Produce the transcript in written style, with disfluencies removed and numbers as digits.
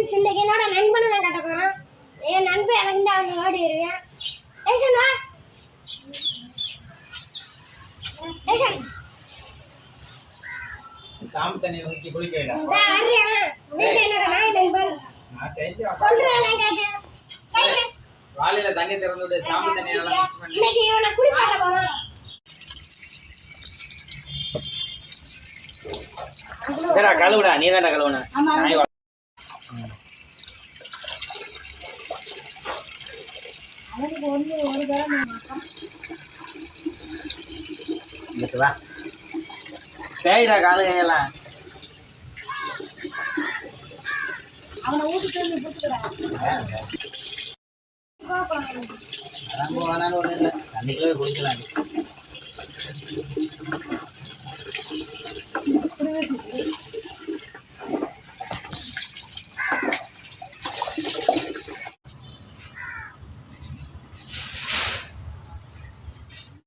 Friends இன்னைக்கு என்னோட நண்பனை நான் கட்ட போகிறோம். என் நண்பன் எனக்கு தான் அவனை ஓடி வருவேன். ஏசன் வா ஏசன் சாமி தண்ணி ஊத்தி குளிக்கடா. நான் வரேன். நீ என்னோட நாய் நண்பன். நான் செஞ்சு சொல்றேன் நான் கேட்டேன். வாளில தண்ணி திறந்து விட்டு சாமி தண்ணி நல்லா மிக்ஸ் பண்ணி இன்னைக்கு இவனை குளிப்பாட்ட போறோம். சரிடா கழுவுடா, நீ தான்டா கழுவுன. நாய் அவனுக்கு ஒரு தரம் இங்க வா. சரிடா காலு கையெல்லாம். அவனை ஊட்டிட்டு வந்து புடிச்சுக்கிறான். வேணாலும் ஒன்றும் இல்லை, தண்ணிக்குள்ளே குளிக்கலாம்.